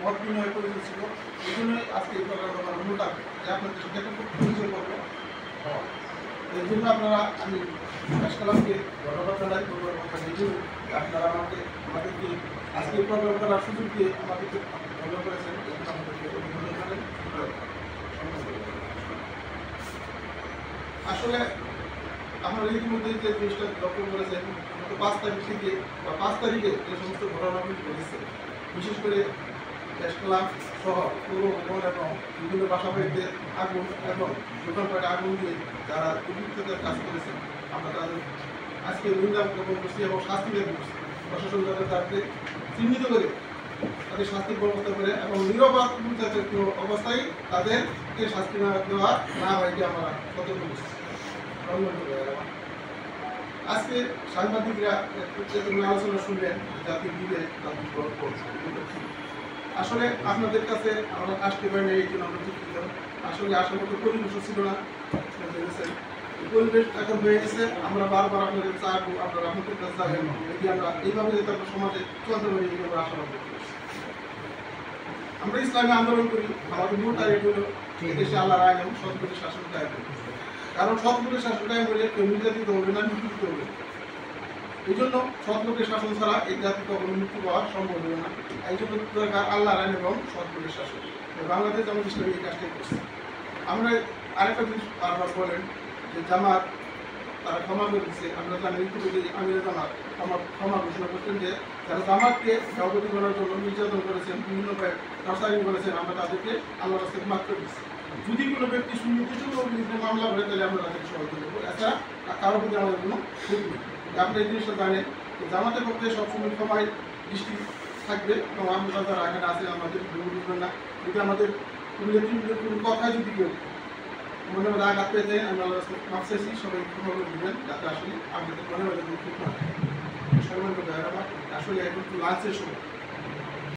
মত বিনিময় করে ছিল। এই জন্যই আজকে এই প্রোগ্রামটা আমার মূল টার্গেট যে আপনাদের সাথে একটা পরিচয় করবো। এই জন্য আপনারা আমি কালামকে ধন্যবাদ জানাই প্রোগ্রাম কথা নিজেও আপনারা আমাদেরকে আজকে এই প্রোগ্রাম করার সুযোগ দিয়ে আমাদেরকে ভালো করেছেন। আমাদেরকে অভিনন্দন জানাই। আসলে আপনারা ইতিমধ্যে যে জিনিসটা লক্ষ্য করেছেন, গত 5 তারিখ থেকে বা 5 তারিখে যে সমস্ত ঘটনাগুলি ঘটেছে, বিশেষ করে ক্লাব সহ পুরো ভবন এবং বিভিন্ন বাসা বাড়িতে আগুন এবং দোকানপাটে আগুন দিয়ে যারা দুর্বৃত্তদের কাজ করেছেন, আমরা তাদের আজকে নিন্দা জ্ঞাপন করছি এবং শাস্তি জ্ঞাপন করছি। প্রশাসন যাতে তাদেরকে চিহ্নিত করে তাদের শাস্তির ব্যবস্থা করে এবং নিরপরাধ যাতে কোনো অবস্থায় তাদেরকে শাস্তি না দেওয়া না হয় যে আমরা সতর্ক করছি। আজকে সাংবাদিকরা আলোচনা শুনলেন জাতির দিলে জাতির গল্প। আসলে আপনাদের কাছে আমরা আসতে পারি না, এই জন্য আমরা দুঃখিত। আসলে আসার মতো পরিবেশও ছিল না, পরিবেশ এখন হয়ে গেছে। আমরা বারবার আপনাদের চাইবো, আপনারা আপনাদের কাছে যাবেন, যদি আমরা এইভাবে যাতে আমরা সমাজে চলতে পারি এই আমরা আশাবাদ করছি। আমরা ইসলামী আন্দোলন করি, আমাদের মূল টার্গেট হলো দেশে আল্লাহর আইন এবং সৎপথে শাসন কায়েম করি। কারণ সৎপথে শাসন কায়েম করলে কেউ নির্যাতিত হবে না, নিপীড়িত হবে। এই জন্য সৎলোকের শাসন ছাড়া এই জাতি কখনো মুক্তি পাওয়া সম্ভব হবে না। এই জন্য দরকার আল্লাহর আইন এবং সৎলোকের শাসন। বাংলাদেশ জামাত ইসলামী এই কাজটাই করছে। আমরা আরেকটা জিনিস বারবার বলেন যে জামাত তারা ক্ষমা করে দিচ্ছে। আমরা জানি ইতিমধ্যে আমির জামাত ক্ষমা ঘোষণা করছেন যে যারা জামাতকে সভাপতি করার জন্য নির্যাতন করেছেন, বিভিন্ন টর্চারিং করেছেন, আমরা তাদেরকে আল্লাহর রাস্তায় মাফ করে দিচ্ছি। যদি কোনো ব্যক্তি সুনির্দিষ্ট বিরুদ্ধে মামলা করে তাহলে আমরা তাদেরকে সভাপতি দেবো। এছাড়া কারোর প্রতি আমাদের কোনো ক্ষতি নেই। আপনি এই জিনিসটা জানেন যে জামাতের পক্ষে সবসময় সবাই দৃষ্টি থাকবে এবং আমরা যারা এখানে আছে আমাদের বুঝবেন না। যদি আমাদের কোনো কথায় যদি কেউ মনে মধ্যে আঘাত পেয়ে যায়, আমরা মাফ চাইছি, সবাই ক্ষমা করে দেবেন যাতে আসলে আমাদের মনে মধ্যে দুঃখ না। সর্বাঙ্গ আসলে এখন লাঞ্চের সময়